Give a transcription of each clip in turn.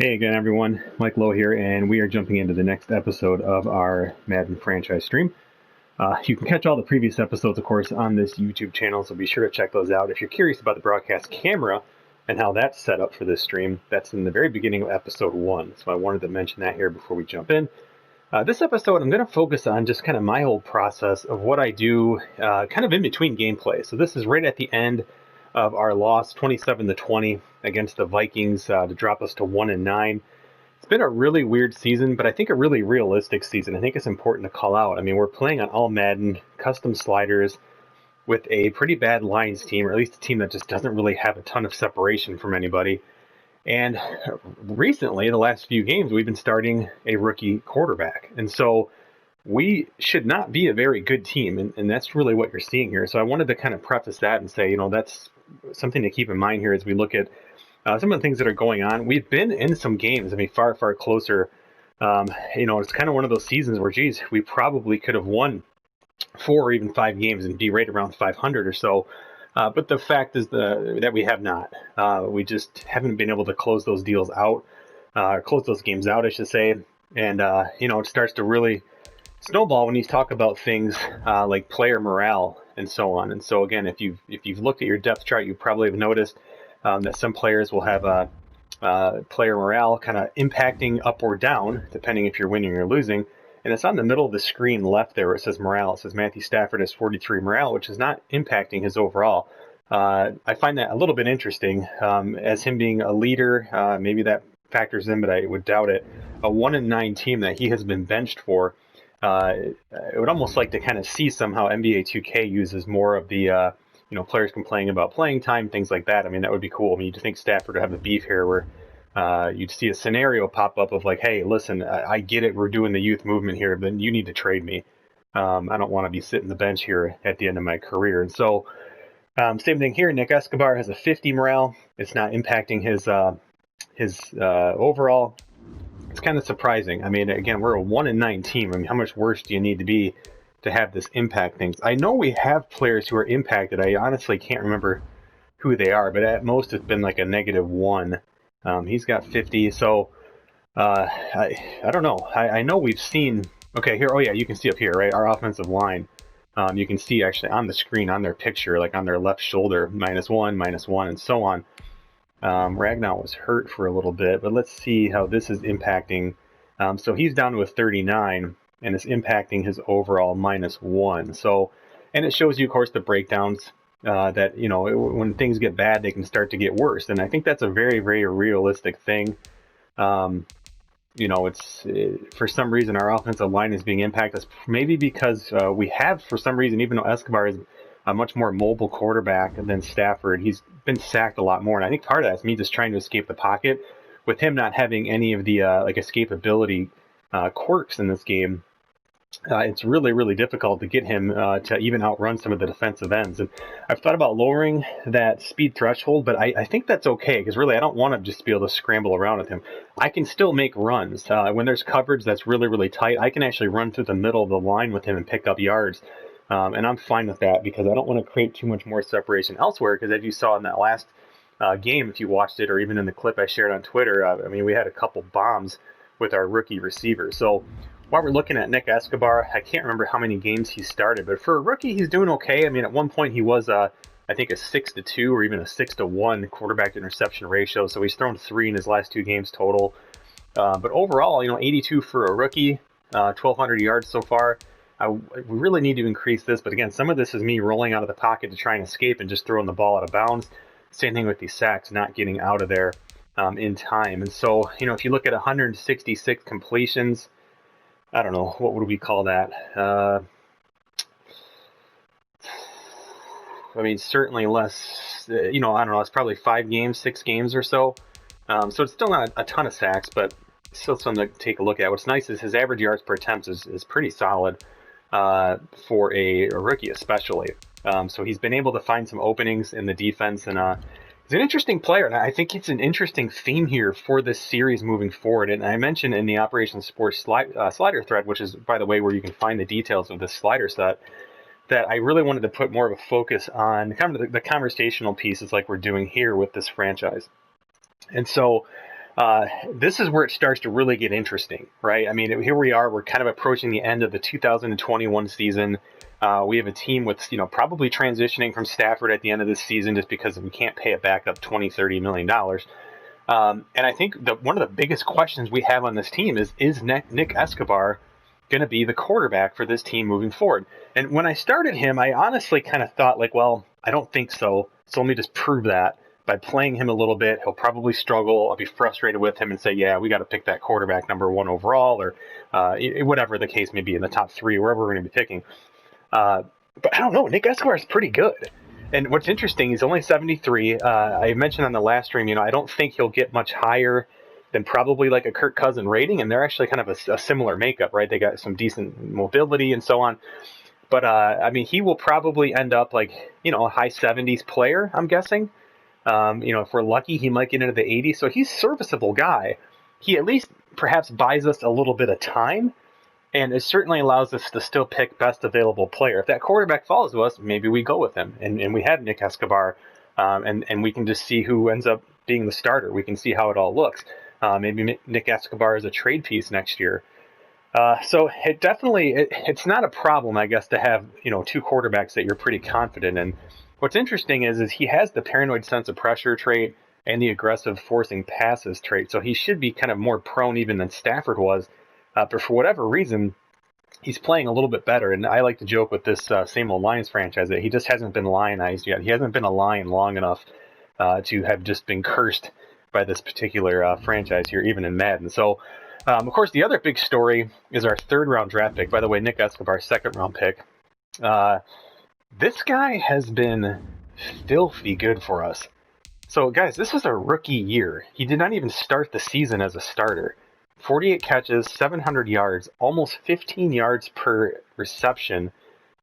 Hey again, everyone. Mike Lowe here, and we are jumping into the next episode of our Madden franchise stream. You can catch all the previous episodes, of course, on this YouTube channel, so be sure to check those out. If you're curious about the broadcast camera and how that's set up for this stream, that's in the very beginning of episode 1, so I wanted to mention that here before we jump in. This episode, I'm going to focus on just kind of my whole process of what I do kind of in between gameplay. So this is right at the end of our loss, 27-20 against the Vikings to drop us to 1-9. It's been a really weird season, but I think a really realistic season. I think it's important to call out. I mean, we're playing on All-Madden, custom sliders, with a pretty bad Lions team, or at least a team that just doesn't really have a ton of separation from anybody. And recently, the last few games, we've been starting a rookie quarterback. And so we should not be a very good team. And that's really what you're seeing here. So I wanted to kind of preface that and say, that's something to keep in mind here as we look at some of the things that are going on. We've been in some games, far, far closer. It's kind of one of those seasons where, geez, we probably could have won 4 or even 5 games and be right around 500 or so. But the fact is that we have not. We just haven't been able to close those deals out, close those games out, I should say. And, it starts to really snowball when you talk about things like player morale and so on. And so, again, if you've looked at your depth chart, you probably have noticed that some players will have player morale kind of impacting up or down, depending if you're winning or losing. And it's on the middle of the screen left there where it says morale. It says Matthew Stafford has 43 morale, which is not impacting his overall. I find that a little bit interesting. As him being a leader, maybe that factors in, but I would doubt it. A 1-9 team that he has been benched for, I would almost like to kind of see somehow NBA 2K uses more of the, players complaining about playing time, things like that. That would be cool. You'd think Stafford would have the beef here where you'd see a scenario pop up of like, hey, listen, I get it. We're doing the youth movement here, but you need to trade me. I don't want to be sitting the bench here at the end of my career. And so same thing here. Nick Escobar has a 50 morale. It's not impacting his overall. It's kind of surprising. Again, we're a 1-9 team. How much worse do you need to be to have this impact things? I know we have players who are impacted. I honestly can't remember who they are, but at most it's been like a -1. He's got 50, so I don't know. I know we've seen. Okay, here. Oh yeah, you can see up here, right? Our offensive line. You can see actually on the screen on their picture, like on their left shoulder, -1, -1, and so on. Ragnar was hurt for a little bit, but let's see how this is impacting. So he's down to a 39, and it's impacting his overall -1. So, and it shows you, of course, the breakdowns. That when things get bad, they can start to get worse, and I think that's a very, very realistic thing. It's for some reason our offensive line is being impacted, maybe because we have, for some reason, even though Escobar is a much more mobile quarterback than Stafford, he's been sacked a lot more, and I think part of that's me just trying to escape the pocket. With him not having any of the escapability quirks in this game, it's really, really difficult to get him to even outrun some of the defensive ends. And I've thought about lowering that speed threshold, but I think that's okay, because really I don't want to just be able to scramble around with him. I can still make runs. When there's coverage that's really, really tight, I can actually run through the middle of the line with him and pick up yards. And I'm fine with that because I don't want to create too much more separation elsewhere, because as you saw in that last game, if you watched it, or even in the clip I shared on Twitter, we had a couple bombs with our rookie receiver. So while we're looking at Nick Escobar, I can't remember how many games he started, but for a rookie, he's doing okay. At one point he was, I think, a 6-2 or even a 6-1 quarterback to interception ratio. So he's thrown 3 in his last 2 games total. But overall, 82 for a rookie, 1,200 yards so far. We really need to increase this. But again, some of this is me rolling out of the pocket to try and escape and just throwing the ball out of bounds. Same thing with these sacks, not getting out of there in time. And so, if you look at 166 completions, I don't know, what would we call that? Certainly less, I don't know, it's probably 5 games, 6 games or so. So it's still not a ton of sacks, but still something to take a look at. What's nice is his average yards per attempt is pretty solid for a rookie especially. So he's been able to find some openings in the defense, and he's an interesting player, and I think it's an interesting theme here for this series moving forward. And I mentioned in the Operation Sports slider thread, which is, by the way, where you can find the details of this slider set, that I really wanted to put more of a focus on kind of the conversational pieces like we're doing here with this franchise. And so This is where it starts to really get interesting, right? I mean, here we are. We're kind of approaching the end of the 2021 season. We have a team with, probably transitioning from Stafford at the end of this season just because we can't pay a backup $20-30 million. And I think one of the biggest questions we have on this team is Nick Escobar going to be the quarterback for this team moving forward? And when I started him, I honestly kind of thought like, well, I don't think so. So let me just prove that by playing him a little bit. He'll probably struggle. I'll be frustrated with him and say, yeah, we got to pick that quarterback number 1 overall, or whatever the case may be, in the top 3, wherever we're going to be picking. But I don't know. Nick Escobar is pretty good. And what's interesting, he's only 73. I mentioned on the last stream, I don't think he'll get much higher than probably like a Kirk Cousins rating, and they're actually kind of a similar makeup, right? They got some decent mobility and so on. But, I mean, he will probably end up like, a high 70s player, I'm guessing. If we're lucky, he might get into the 80s. So he's a serviceable guy. He at least perhaps buys us a little bit of time, and it certainly allows us to still pick best available player. If that quarterback falls to us, maybe we go with him. And we have Nick Escobar, and we can just see who ends up being the starter. We can see how it all looks. Maybe Nick Escobar is a trade piece next year. So it definitely, it's not a problem, I guess, to have, 2 quarterbacks that you're pretty confident in. What's interesting is he has the paranoid sense of pressure trait and the aggressive forcing passes trait. So he should be kind of more prone even than Stafford was. But for whatever reason, he's playing a little bit better. And I like to joke with this same old Lions franchise that he just hasn't been lionized yet. He hasn't been a Lion long enough to have just been cursed by this particular franchise here, even in Madden. So, of course, the other big story is our 3rd round draft pick. By the way, Nick Escobar's 2nd round pick. This guy has been filthy good for us. So, guys, this is a rookie year. He did not even start the season as a starter. 48 catches, 700 yards, almost 15 yards per reception,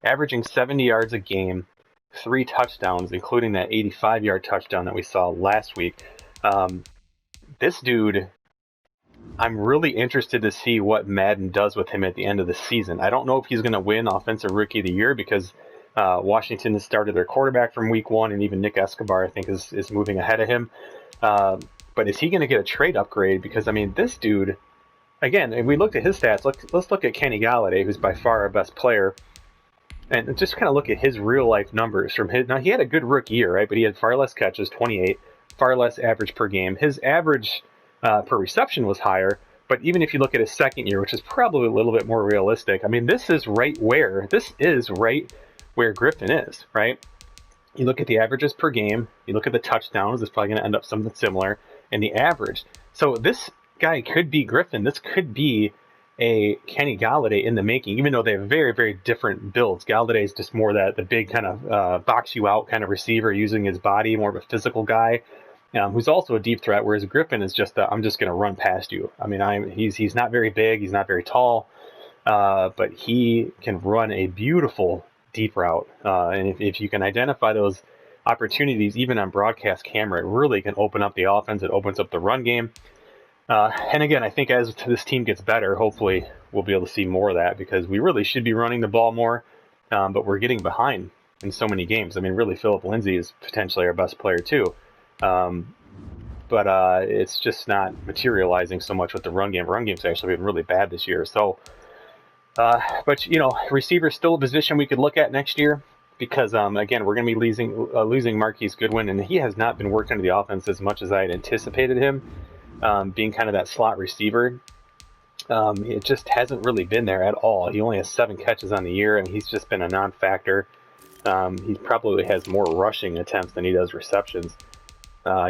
averaging 70 yards a game, 3 touchdowns, including that 85-yard touchdown that we saw last week. This dude, I'm really interested to see what Madden does with him at the end of the season. I don't know if he's going to win Offensive Rookie of the Year because Washington has started their quarterback from week 1, and even Nick Escobar, I think, is moving ahead of him. But is he going to get a trade upgrade? Because, I mean, this dude, again, if we looked at his stats, let's look at Kenny Galladay, who's by far our best player, and just kind of look at his real-life numbers from his. Now, he had a good rookie year, right? But he had far less catches, 28, far less average per game. His average per reception was higher, but even if you look at his 2nd year, which is probably a little bit more realistic, I mean, this is right where Griffin is, right? You look at the averages per game, you look at the touchdowns, it's probably going to end up something similar, and the average. So this guy could be Griffin. This could be a Kenny Galladay in the making, even though they have very, very different builds. Galladay is just more the big kind of box you out kind of receiver using his body, more of a physical guy, who's also a deep threat, whereas Griffin is just I'm just going to run past you. I mean, he's not very big, he's not very tall, but he can run a beautiful deep route. And if you can identify those opportunities, even on broadcast camera, it really can open up the offense. It opens up the run game. And again, I think as this team gets better, hopefully we'll be able to see more of that because we really should be running the ball more. But we're getting behind in so many games. I mean, really, Phillip Lindsay is potentially our best player too. But it's just not materializing so much with the run game. Run game's actually been really bad this year. So, but receiver is still a position we could look at next year because again, we're going to be losing Marquise Goodwin, and he has not been working into the offense as much as I had anticipated him, being kind of that slot receiver. It just hasn't really been there at all. He only has 7 catches on the year, and he's just been a non-factor. He probably has more rushing attempts than he does receptions.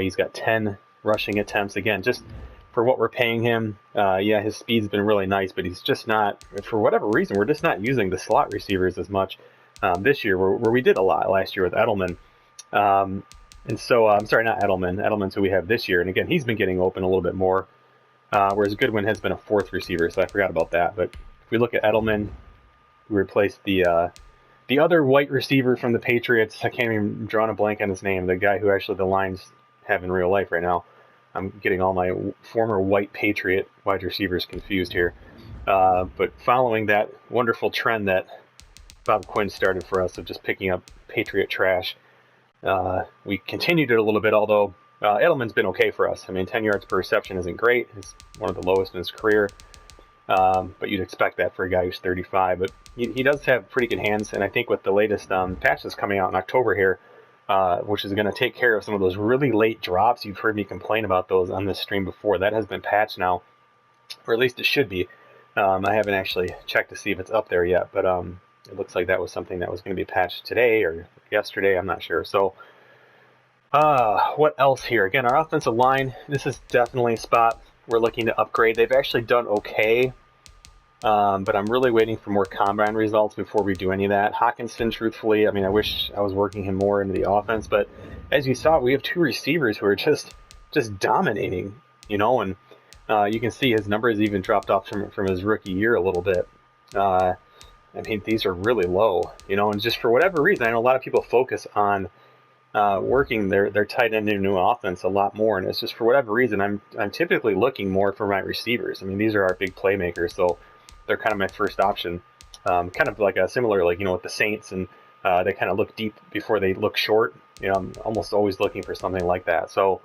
He's got 10 rushing attempts. Again, just for what we're paying him, yeah, his speed's been really nice, but he's just not, for whatever reason, we're just not using the slot receivers as much this year, where we did a lot last year with Edelman. And so, I'm sorry, not Edelman. Edelman's who we have this year. And again, he's been getting open a little bit more, whereas Goodwin has been a 4th receiver, so I forgot about that. But if we look at Edelman, we replaced the other white receiver from the Patriots. I can't even draw a blank on his name, the guy who actually the Lions have in real life right now. I'm getting all my former white Patriot wide receivers confused here. But following that wonderful trend that Bob Quinn started for us of just picking up Patriot trash, we continued it a little bit, although Edelman's been okay for us. I mean, 10 yards per reception isn't great. It's one of the lowest in his career. But you'd expect that for a guy who's 35. But he does have pretty good hands, and I think with the latest patch that's coming out in October here, which is going to take care of some of those really late drops. You've heard me complain about those on this stream before. That has been patched now, or at least it should be. I haven't actually checked to see if it's up there yet, but it looks like that was something that was going to be patched today or yesterday. I'm not sure. So what else here? Again, our offensive line, this is definitely a spot we're looking to upgrade. They've actually done okay, but I'm really waiting for more combine results before we do any of that. Hawkinson, truthfully, I mean, I wish I was working him more into the offense, but as you saw, we have two receivers who are just dominating, you know, and you can see his numbers even dropped off from his rookie year a little bit. I mean, these are really low, you know, and just for whatever reason, I know a lot of people focus on working their tight end into new offense a lot more, and it's just for whatever reason I'm typically looking more for my receivers. I mean, these are our big playmakers, so they're kind of my first option. Kind of like a similar, like, you know, with the Saints, and they kind of look deep before they look short. You know, I'm almost always looking for something like that. So,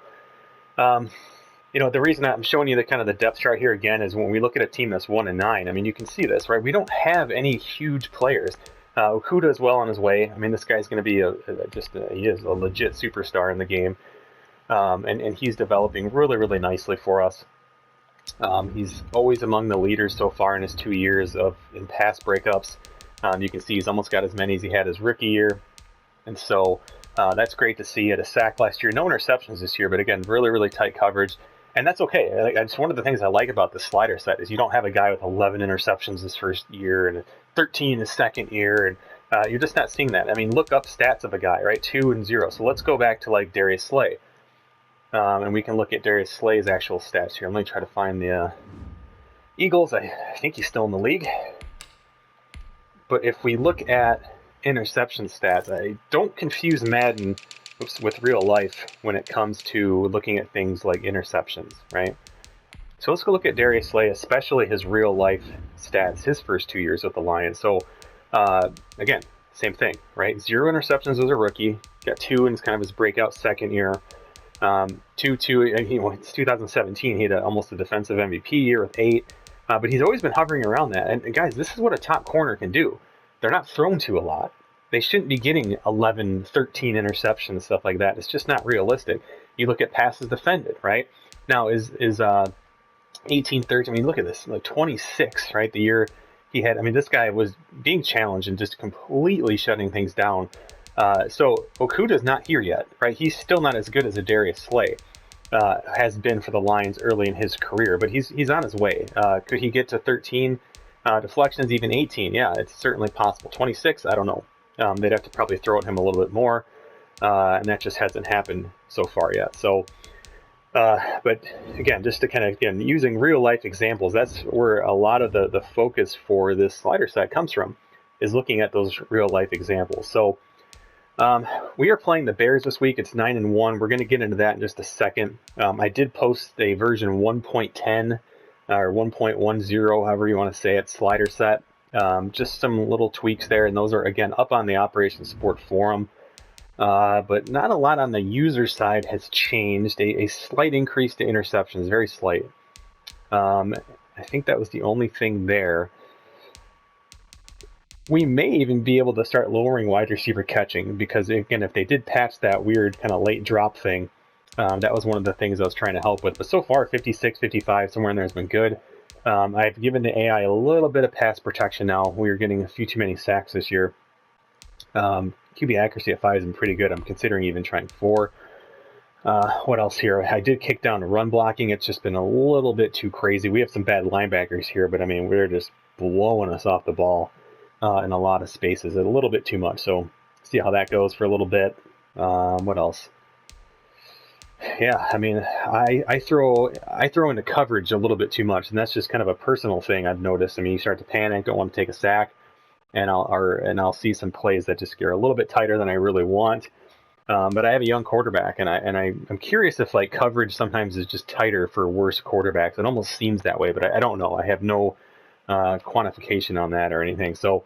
you know, the reason I'm showing you the kind of the depth chart here again is when we look at a team that's 1-9. I mean, you can see this, right? We don't have any huge players. Okuda is well on his way. I mean, this guy's going to be he is a legit superstar in the game, and he's developing really, really nicely for us. He's always among the leaders so far in his 2 years in pass breakups. You can see he's almost got as many as he had his rookie year, and so that's great to see. At a sack last year, no interceptions this year, but again, really, really tight coverage. And that's okay. It's one of the things I like about the slider set is you don't have a guy with 11 interceptions his first year and 13 his second year, and you're just not seeing that. I mean, look up stats of a guy, right? 2 and 0. So let's go back to like Darius Slay, and we can look at Darius Slay's actual stats here. Let me try to find the Eagles. I think he's still in the league. But if we look at interception stats, I don't confuse Madden with real life when it comes to looking at things like interceptions, right? So let's go look at Darius Slay, especially his real life stats, his first 2 years with the Lions. So again, same thing, right? 0 interceptions as a rookie, got 2 in kind of his breakout second year. 2, it's 2017, he had almost a defensive MVP year with 8, but he's always been hovering around that. And guys, this is what a top corner can do. They're not thrown to a lot. They shouldn't be getting 11, 13 interceptions, stuff like that. It's just not realistic. You look at passes defended, right? Now, is 18, 13, I mean, look at this, like 26, right? The year he had, I mean, this guy was being challenged and just completely shutting things down. So Okuda's not here yet, right? He's still not as good as a Darius Slay has been for the Lions early in his career, but he's on his way. Could he get to 13 deflections, even 18? Yeah, it's certainly possible. 26, I don't know. They'd have to probably throw at him a little bit more, and that just hasn't happened so far yet. So, but again, just to kind of, using real life examples, that's where a lot of the focus for this slider set comes from, is looking at those real life examples. So we are playing the Bears this week. It's 9-1. We're going to get into that in just a second. I did post a version 1.10 or 1.10, however you want to say it, slider set. Just some little tweaks there, and those are, again, up on the Operation Support forum. But not a lot on the user side has changed. A slight increase to interceptions, very slight. I think that was the only thing there. We may even be able to start lowering wide receiver catching, because, again, if they did patch that weird kind of late drop thing, that was one of the things I was trying to help with. But so far, 56, 55, somewhere in there has been good. I've given the AI a little bit of pass protection now. We are getting a few too many sacks this year. QB accuracy at 5 has been pretty good. I'm considering even trying 4. What else here? I did kick down run blocking. It's just been a little bit too crazy. We have some bad linebackers here, but I mean, we're just blowing us off the ball in a lot of spaces. A little bit too much. So see how that goes for a little bit. What else? Yeah, I mean, I throw into coverage a little bit too much, and that's just kind of a personal thing I've noticed. I mean, you start to panic, don't want to take a sack, and I'll see some plays that just get a little bit tighter than I really want. But I have a young quarterback, and I'm curious if like coverage sometimes is just tighter for worse quarterbacks. It almost seems that way, but I don't know. I have no quantification on that or anything. So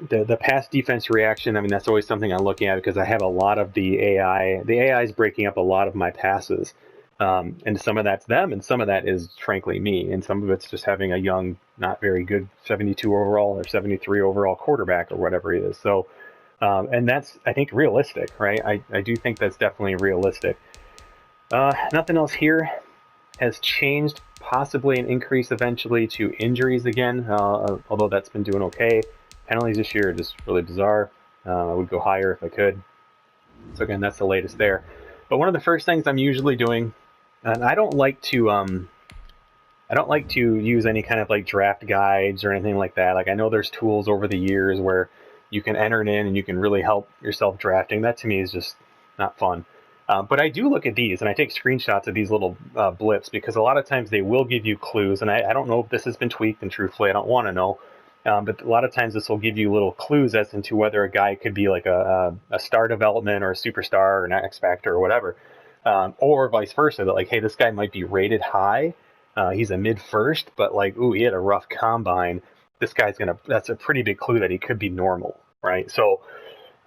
the pass defense reaction, I mean, that's always something I'm looking at because I have a lot of the AI. The AI is breaking up a lot of my passes. And some of that's them, and some of that is frankly me, and some of it's just having a young, not very good 72 overall or 73 overall quarterback or whatever he is. So, and that's, I think, realistic, right? I do think that's definitely realistic. Nothing else here has changed. Possibly an increase eventually to injuries again, although that's been doing okay. Penalties this year are just really bizarre. I would go higher if I could. So again, that's the latest there. But one of the first things I'm usually doing, and I don't like to use any kind of like draft guides or anything like that. Like I know there's tools over the years where you can enter it in and you can really help yourself drafting. That to me is just not fun. But I do look at these and I take screenshots of these little blips because a lot of times they will give you clues. And I don't know if this has been tweaked, and truthfully, I don't want to know. But a lot of times this will give you little clues as into whether a guy could be like a star development or a superstar or an X Factor or whatever. Or vice versa, that like, hey, this guy might be rated high. He's a mid first, but like, ooh, he had a rough combine. This guy's that's a pretty big clue that he could be normal, right? So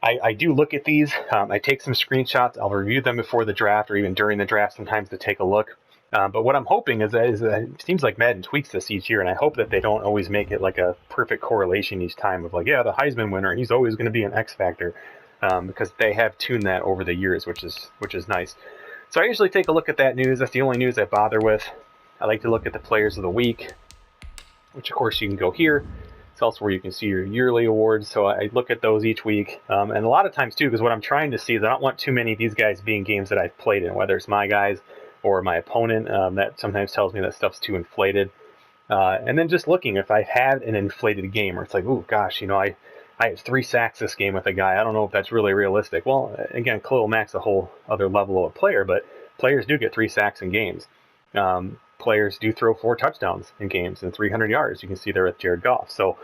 I do look at these. I take some screenshots. I'll review them before the draft or even during the draft sometimes to take a look. But what I'm hoping is that it seems like Madden tweaks this each year, and I hope that they don't always make it like a perfect correlation each time of like, yeah, the Heisman winner, he's always going to be an X Factor, because they have tuned that over the years, which is nice. So I usually take a look at that news. That's the only news I bother with. I like to look at the players of the week, which of course you can go here. It's also where you can see your yearly awards. So I look at those each week. And a lot of times too, because what I'm trying to see is I don't want too many of these guys being games that I've played in, whether it's my guys or my opponent. That sometimes tells me that stuff's too inflated. And then just looking if I had an inflated game, or it's like, oh gosh, I had 3 sacks this game with a guy. I don't know if that's really realistic. Well, again, Khalil Mack's a whole other level of player, but players do get 3 sacks in games. Players do throw 4 touchdowns in games and 300 yards. You can see there with Jared Goff. So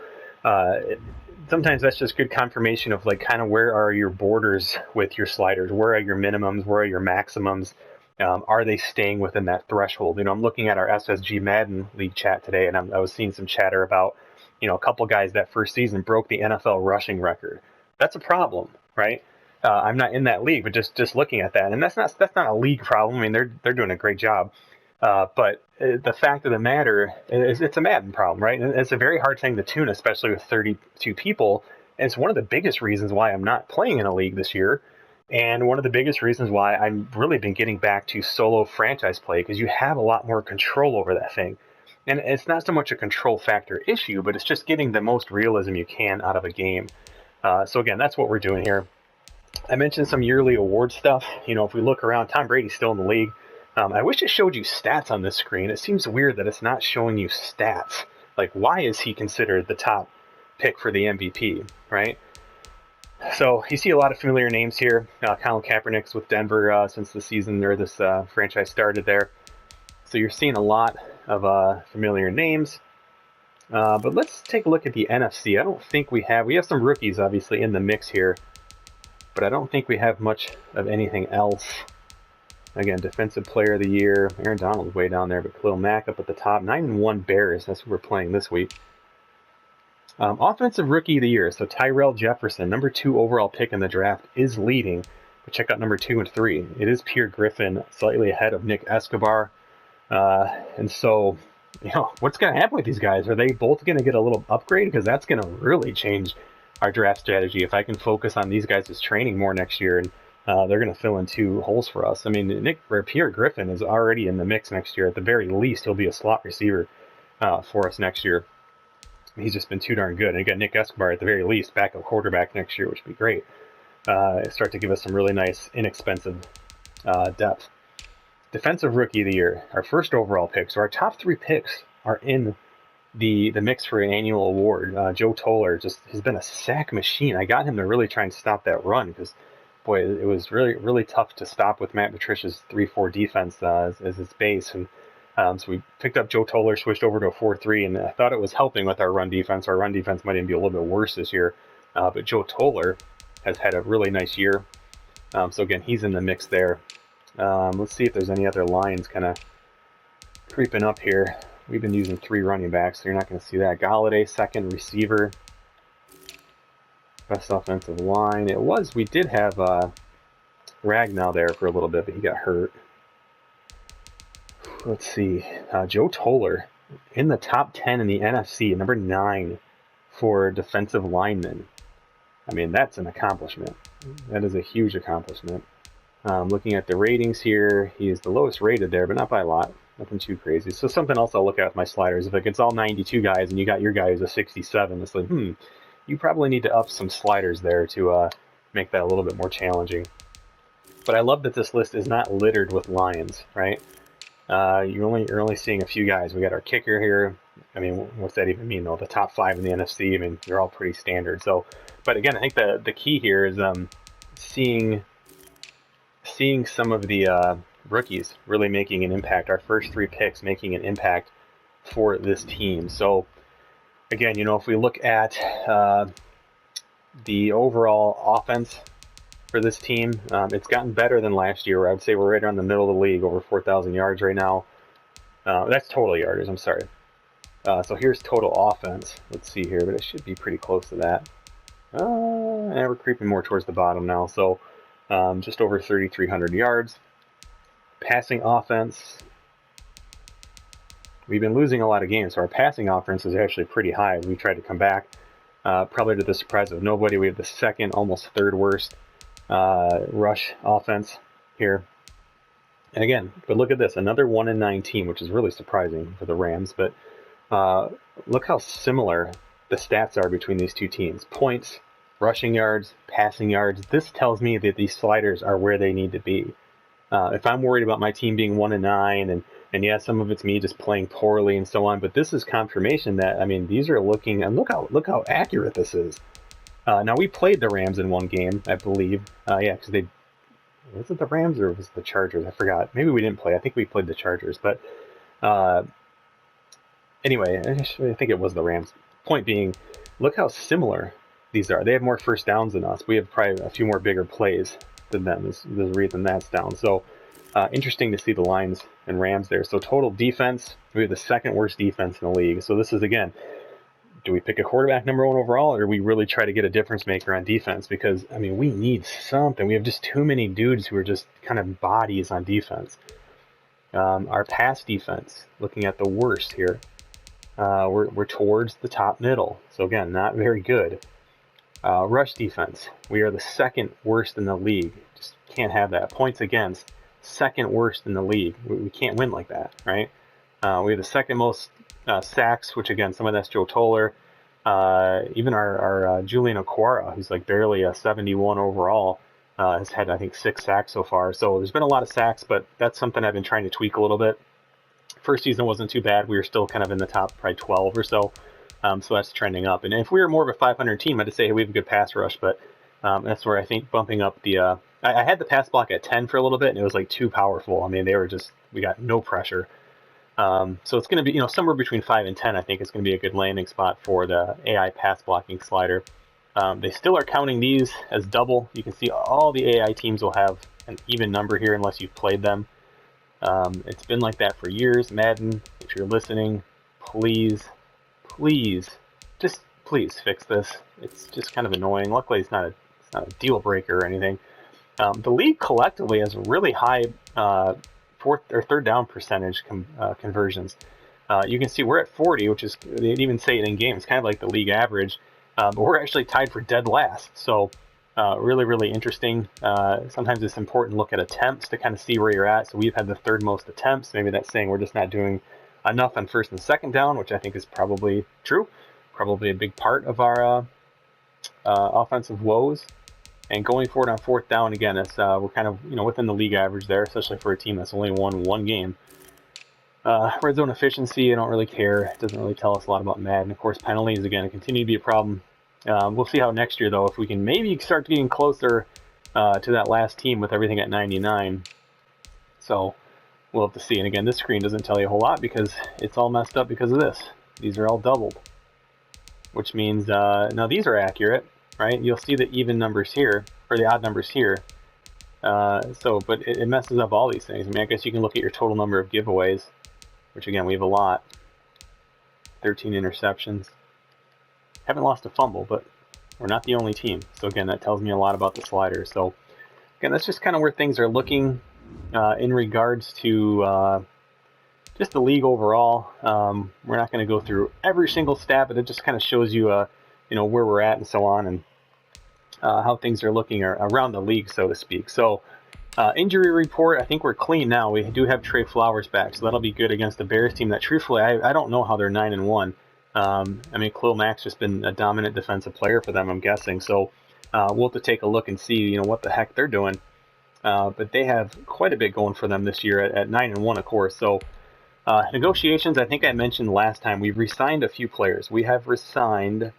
sometimes that's just good confirmation of like kind of where are your borders with your sliders? Where are your minimums? Where are your maximums? Are they staying within that threshold? I'm looking at our SSG Madden League chat today, and I was seeing some chatter about, a couple guys that first season broke the NFL rushing record. That's a problem, right? I'm not in that league, but just looking at that, and that's not a league problem. I mean, they're doing a great job. But the fact of the matter is it's a Madden problem, right? And it's a very hard thing to tune, especially with 32 people. And it's one of the biggest reasons why I'm not playing in a league this year. And one of the biggest reasons why I've really been getting back to solo franchise play, because you have a lot more control over that thing. And it's not so much a control factor issue, but it's just getting the most realism you can out of a game. So again, that's what we're doing here. I mentioned some yearly award stuff. If we look around, Tom Brady's still in the league. I wish it showed you stats on this screen. It seems weird that it's not showing you stats. Like, why is he considered the top pick for the MVP, right? So you see a lot of familiar names here. Colin Kaepernick's with Denver since the season or this franchise started there. So you're seeing a lot of familiar names. But let's take a look at the NFC. I don't think we have some rookies obviously in the mix here, but I don't think we have much of anything else. Again, Defensive Player of the Year. Aaron Donald's way down there, but Khalil Mack up at the top. 9-1 Bears. That's who we're playing this week. Offensive Rookie of the Year. So Tyrell Jefferson, number 2 overall pick in the draft, is leading. But check out number 2 and 3. It is Pierre Griffin, slightly ahead of Nick Escobar. And so, what's going to happen with these guys? Are they both going to get a little upgrade? Because that's going to really change our draft strategy. If I can focus on these guys' training more next year, and they're going to fill in 2 holes for us. I mean, Pierre Griffin is already in the mix next year. At the very least, he'll be a slot receiver for us next year. He's just been too darn good. And again, Nick Escobar, at the very least, backup quarterback next year, which would be great. Start to give us some really nice, inexpensive depth. Defensive Rookie of the Year, our first overall pick. So our top 3 picks are in the mix for an annual award. Joe Toller has been a sack machine. I got him to really try and stop that run because, boy, it was really, really tough to stop with Matt Patricia's 3-4 defense as his base. And so we picked up Joe Toller, switched over to a 4-3, and I thought it was helping with our run defense. Our run defense might even be a little bit worse this year. But Joe Toller has had a really nice year. So again, he's in the mix there. Let's see if there's any other lines kind of creeping up here. We've been using 3 running backs, so you're not going to see that. Galladay, second receiver. Best offensive line. We did have Ragnow there for a little bit, but he got hurt. Let's see. Joe Toller in the top 10 in the NFC, number 9 for defensive linemen. I mean, that's an accomplishment. That is a huge accomplishment. Looking at the ratings here, he is the lowest rated there, but not by a lot. Nothing too crazy. So something else I'll look at with my sliders. If it gets all 92 guys and you got your guy who's a 67, it's like, you probably need to up some sliders there to make that a little bit more challenging. But I love that this list is not littered with Lions, right? You're only seeing a few guys. We got our kicker here. I mean, what's that even mean, though? The top 5 in the NFC, I mean, they're all pretty standard. So, but again, I think the key here is seeing some of the rookies really making an impact. Our first 3 picks making an impact for this team. So, again, if we look at the overall offense for this team, it's gotten better than last year. I would say we're right around the middle of the league, over 4,000 yards right now. That's total yardage, I'm sorry. So here's total offense. Let's see here, but it should be pretty close to that. And we're creeping more towards the bottom now. So just over 3,300 yards. Passing offense. We've been losing a lot of games, so our passing offense is actually pretty high. We tried to come back, probably to the surprise of nobody. We have the second, almost third worst rush offense here. And again, but look at this, another 1-9 team, which is really surprising for the Rams. But look how similar the stats are between these two teams. Points, rushing yards, passing yards. This tells me that these sliders are where they need to be. If I'm worried about my team being 1-9, and yeah, some of it's me just playing poorly and so on, but this is confirmation that, I mean, these are looking, and look how accurate this is. Now, we played the Rams in one game, I believe. Yeah, because was it the Rams or was it the Chargers? I forgot. Maybe we didn't play. I think we played the Chargers. But anyway, I think it was the Rams. Point being, look how similar these are. They have more first downs than us. We have probably a few more bigger plays than them. There's a reason that's down. So interesting to see the Lions and Rams there. So total defense, we have the second worst defense in the league. So this is, again, do we pick a quarterback number 1 overall, or do we really try to get a difference maker on defense? Because, I mean, we need something. We have just too many dudes who are just kind of bodies on defense. Our pass defense, looking at the worst here, we're towards the top middle. So, again, not very good. Rush defense, we are the second worst in the league. Just can't have that. Points against, second worst in the league. We can't win like that, right? We have the second most sacks, which again, some of that's Joe Toller. Even our Julian Okwara, who's like barely a 71 overall, has had, I think, 6 sacks so far. So there's been a lot of sacks, but that's something I've been trying to tweak a little bit. First season wasn't too bad. We were still kind of in the top probably 12 or so. So that's trending up. And if we were more of a 500 team, I'd say, hey, we have a good pass rush, but that's where I think bumping up the I had the pass block at 10 for a little bit, and it was like too powerful. I mean, we got no pressure. So it's going to be, somewhere between 5 and 10, I think, is going to be a good landing spot for the AI pass blocking slider. They still are counting these as double. You can see all the AI teams will have an even number here unless you've played them. It's been like that for years. Madden, if you're listening, please fix this. It's just kind of annoying. Luckily, it's not a deal breaker or anything. The league collectively has really high fourth or third down percentage conversions. You can see we're at 40, which is, they even say it in game. It's kind of like the league average, but we're actually tied for dead last. So really, really interesting. Sometimes it's important to look at attempts to kind of see where you're at. So we've had the third most attempts. Maybe that's saying we're just not doing enough on first and second down, which I think is probably true. Probably a big part of our offensive woes. And going forward on fourth down, again, it's, we're kind of within the league average there, especially for a team that's only won one game. Red zone efficiency, I don't really care. It doesn't really tell us a lot about Madden. Of course, penalties, again, continue to be a problem. We'll see how next year, though, if we can maybe start getting closer to that last team with everything at 99. So we'll have to see. And again, this screen doesn't tell you a whole lot because it's all messed up because of this. These are all doubled, which means now these are accurate, right? You'll see the even numbers here, or the odd numbers here. But it messes up all these things. I mean, I guess you can look at your total number of giveaways, which again, we have a lot. 13 interceptions. Haven't lost a fumble, but We're not the only team. So again, that tells me a lot about the slider. So again, that's just kind of where things are looking in regards to just the league overall. We're not going to go through every single stat, but it just kind of shows you, where we're at and so on, and how things are looking around the league, so to speak. So injury report, I think we're clean now. We do have Trey Flowers back, so that'll be good against the Bears team that truthfully, I don't know how they're 9-1. Khalil Mack's just been a dominant defensive player for them, I'm guessing. So we'll have to take a look and see, what the heck they're doing. But they have quite a bit going for them this year at 9-1, of course. So negotiations, I think I mentioned last time, we've re-signed a few players. We have re-signed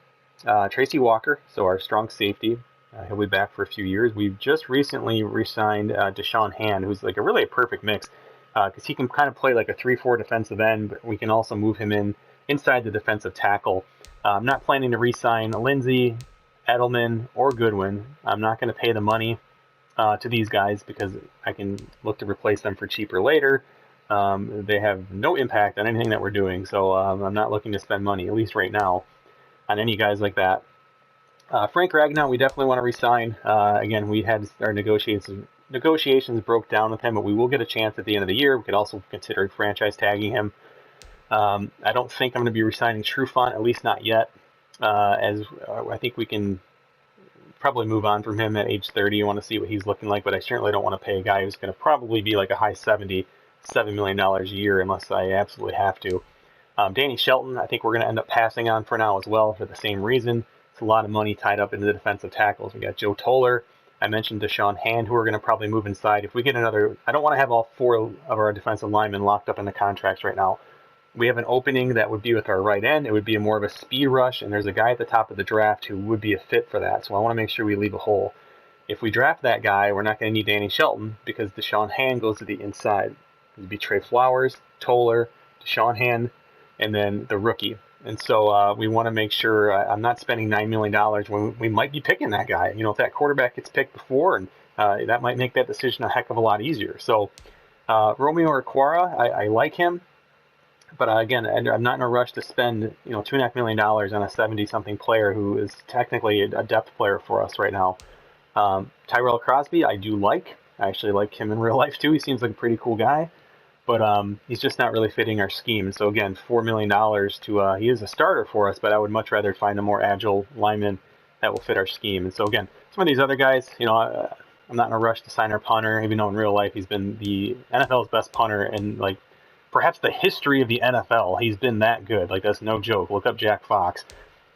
Tracy Walker, so our strong safety. He'll be back for a few years. We've just recently re-signed Deshaun Hand, who's like a perfect mix because he can kind of play like a 3-4 defensive end, but we can also move him inside the defensive tackle. I'm not planning to re-sign Lindsey, Edelman, or Goodwin. I'm not going to pay the money to these guys because I can look to replace them for cheaper later. They have no impact on anything that we're doing, so I'm not looking to spend money, at least right now, on any guys like that. Frank Ragnow, we definitely want to re-sign. Again, we had our negotiations broke down with him, but we will get a chance at the end of the year. We could also consider franchise tagging him. I don't think I'm going to be re-signing Trufant, at least not yet, as I think we can probably move on from him at age 30. I want to see what he's looking like, but I certainly don't want to pay a guy who's going to probably be like a high $7 million a year unless I absolutely have to. Danny Shelton, I think we're going to end up passing on for now as well for the same reason. It's a lot of money tied up into the defensive tackles. We got Joe Toller. I mentioned Deshaun Hand, who are going to probably move inside. If we get another, I don't want to have all 4 of our defensive linemen locked up in the contracts right now. We have an opening that would be with our right end. It would be more of a speed rush, and there's a guy at the top of the draft who would be a fit for that. So I want to make sure we leave a hole. If we draft that guy, we're not going to need Danny Shelton because Deshaun Hand goes to the inside. It would be Trey Flowers, Toller, Deshaun Hand, and then the rookie. And so we want to make sure I'm not spending $9 million when we might be picking that guy. If that quarterback gets picked before, and that might make that decision a heck of a lot easier. So Romeo Okwara, I like him. But again, I'm not in a rush to spend $2.5 million on a 70-something player who is technically a depth player for us right now. Tyrell Crosby, I do like. I actually like him in real life too. He seems like a pretty cool guy. But he's just not really fitting our scheme. So again, $4 million he is a starter for us, but I would much rather find a more agile lineman that will fit our scheme. And so again, some of these other guys, I'm not in a rush to sign our punter, even though in real life he's been the NFL's best punter in like perhaps the history of the NFL. He's been that good. Like, that's no joke. Look up Jack Fox.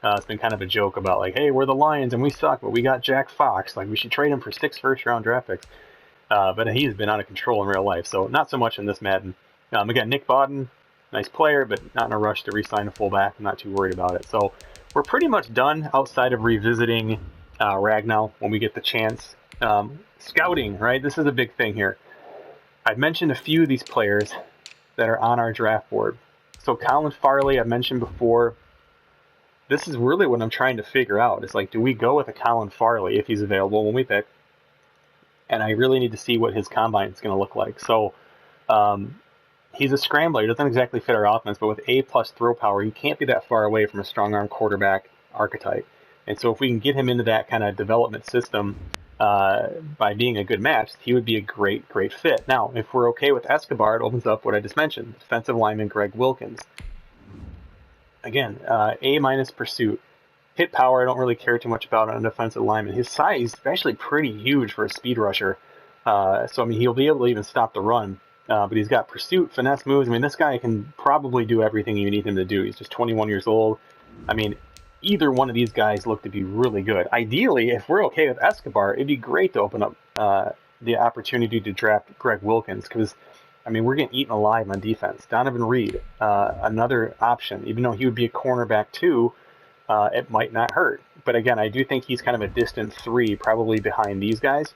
It's been kind of a joke about like, hey, we're the Lions and we suck, but we got Jack Fox. Like, we should trade him for 6 first-round draft picks. But he's been out of control in real life, so not so much in this Madden. Again, Nick Bodden, nice player, but not in a rush to re-sign a fullback. I'm not too worried about it. So we're pretty much done outside of revisiting Ragnow when we get the chance. Scouting, right? This is a big thing here. I've mentioned a few of these players that are on our draft board. So Colin Farley, I've mentioned before. This is really what I'm trying to figure out. It's like, do we go with a Colin Farley if he's available when we pick? And I really need to see what his combine is going to look like. So he's a scrambler. He doesn't exactly fit our offense, but with A+ throw power, he can't be that far away from a strong arm quarterback archetype. And so if we can get him into that kind of development system by being a good match, he would be a great fit. Now, if we're okay with Escobar, it opens up what I just mentioned. Defensive lineman Greg Wilkins. Again, A- pursuit. Hit power, I don't really care too much about on a defensive lineman. His size is actually pretty huge for a speed rusher. So, he'll be able to even stop the run. But he's got pursuit, finesse moves. This guy can probably do everything you need him to do. He's just 21 years old. Either one of these guys look to be really good. Ideally, if we're okay with Escobar, it'd be great to open up the opportunity to draft Greg Wilkins because, we're getting eaten alive on defense. Donovan Reed, another option. Even though he would be a cornerback too, it might not hurt. But again, I do think he's kind of a distant 3, probably behind these guys.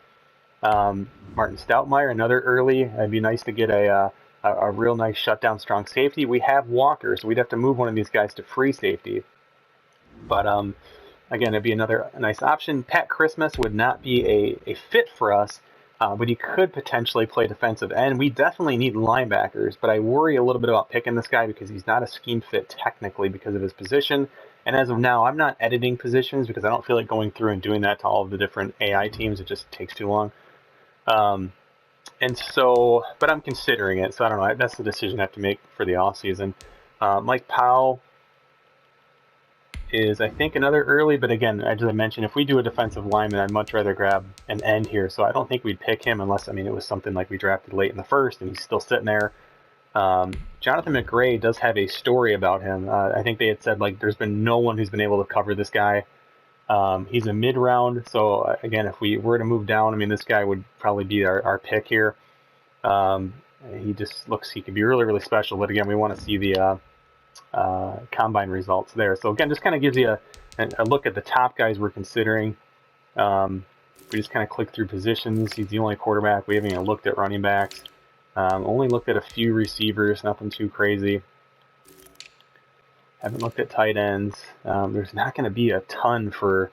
Martin Stoutmeyer, another early. It'd be nice to get a real nice shutdown strong safety. We have Walker, so we'd have to move one of these guys to free safety. But again, it'd be another nice option. Pat Christmas would not be a fit for us, but he could potentially play defensive end. We definitely need linebackers, but I worry a little bit about picking this guy because he's not a scheme fit technically because of his position. And as of now, I'm not editing positions because I don't feel like going through and doing that to all of the different AI teams. It just takes too long. And so, but I'm considering it. So I don't know. That's the decision I have to make for the off season. Mike Powell is, I think, another early. But again, as I mentioned, if we do a defensive lineman, I'd much rather grab an end here. So I don't think we'd pick him unless, I mean, it was something like we drafted late in the first and he's still sitting there. Jonathan McRae does have a story about him. I think they had said, like, there's been no one who's been able to cover this guy. He's a mid-round, so again, if we were to move down, I mean, this guy would probably be our pick here. He just looks, he could be really, really special, but again, we want to see the combine results there. So again, just kind of gives you a look at the top guys we're considering. We just kind of click through positions. He's the only quarterback. We haven't even looked at running backs. Only looked at a few receivers, nothing too crazy. Haven't looked at tight ends. There's not going to be a ton for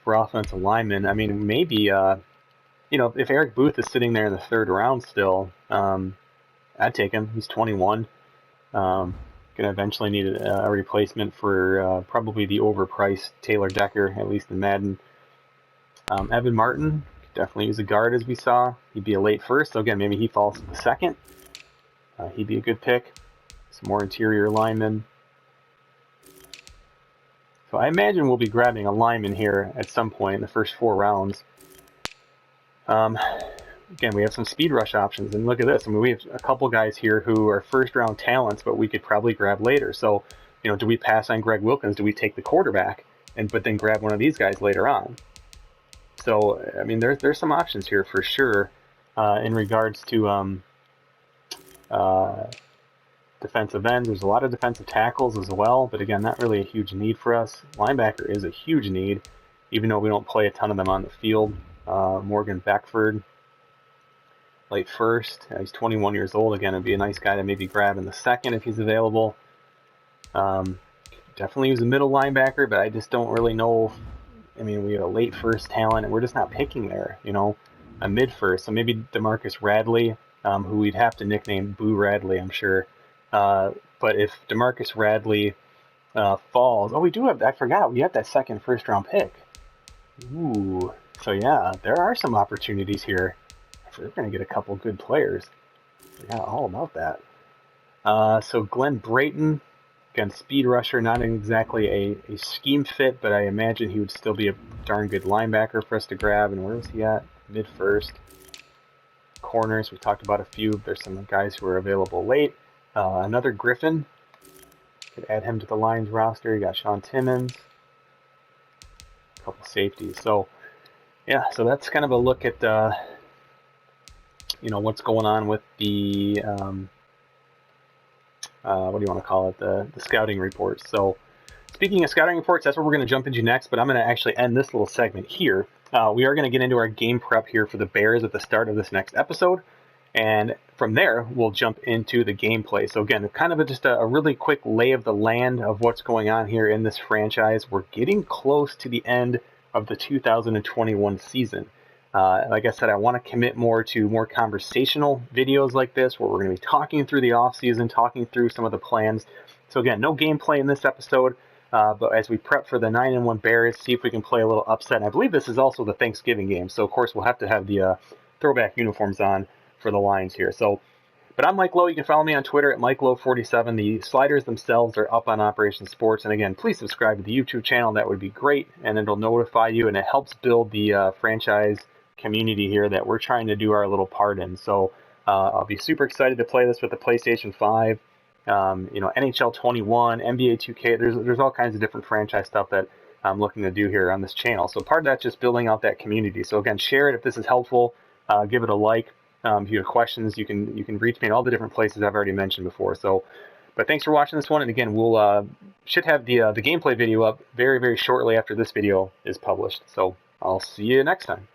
offensive linemen. I mean, maybe, you know, if Eric Booth is sitting there in the 3rd round still, I'd take him. He's 21. Going to eventually need a replacement for probably the overpriced Taylor Decker, at least in Madden. Evan Martin, definitely use a guard as we saw. He'd be a late first, so again, maybe he falls to the 2nd. He'd be a good pick. Some more interior linemen. So I imagine we'll be grabbing a lineman here at some point in the first 4 rounds. Again, we have some speed rush options, and look at this. I mean, we have a couple guys here who are first-round talents, but we could probably grab later. So, you know, do we pass on Greg Wilkins? Do we take the quarterback, but then grab one of these guys later on? So, I mean, there's some options here for sure in regards to defensive ends. There's a lot of defensive tackles as well, but again, not really a huge need for us. Linebacker is a huge need, even though we don't play a ton of them on the field. Morgan Beckford, late first. He's 21 years old. Again, it'd be a nice guy to maybe grab in the 2nd if he's available. Definitely use a middle linebacker, but I just don't really know. I mean, we have a late first talent, and we're just not picking there, you know, a mid first. So maybe DeMarcus Radley, who we'd have to nickname Boo Radley, I'm sure. But if DeMarcus Radley falls, oh, we do have, I forgot, we have that 2nd first-round pick. Ooh, so yeah, there are some opportunities here. We're going to get a couple good players. Yeah, all about that. So Glenn Brayton, again, speed rusher, not exactly a scheme fit, but I imagine he would still be a darn good linebacker for us to grab. And where was he at? Mid-first. Corners, we talked about a few. There's some guys who are available late. Another Griffin. Could add him to the Lions roster. You got Sean Timmons. A couple safeties. So, yeah, so that's kind of a look at, you know, what's going on with the, what do you want to call it, the scouting reports. So, speaking of scouting reports, that's what we're going to jump into next, but I'm going to actually end this little segment here. We are going to get into our game prep here for the Bears at the start of this next episode. And from there, we'll jump into the gameplay. So again, kind of just a really quick lay of the land of what's going on here in this franchise. We're getting close to the end of the 2021 season. Like I said, I want to commit more to more conversational videos like this, where we're going to be talking through the offseason, talking through some of the plans. So again, no gameplay in this episode, but as we prep for the 9-1 Bears, see if we can play a little upset. And I believe this is also the Thanksgiving game, so of course we'll have to have the throwback uniforms on for the Lions here. So, but I'm Mike Lowe. You can follow me on Twitter at MikeLowe47. The sliders themselves are up on Operation Sports. And again, please subscribe to the YouTube channel. That would be great. And it'll notify you, and it helps build the franchise community here that we're trying to do our little part in. So I'll be super excited to play this with the PlayStation 5. You know, NHL 21, NBA 2K. There's all kinds of different franchise stuff that I'm looking to do here on this channel. So part of that's just building out that community. So again, share it if this is helpful. Give it a like. If you have questions, you can reach me in all the different places I've already mentioned before. So, but thanks for watching this one. And again, we'll should have the gameplay video up very, very shortly after this video is published. So I'll see you next time.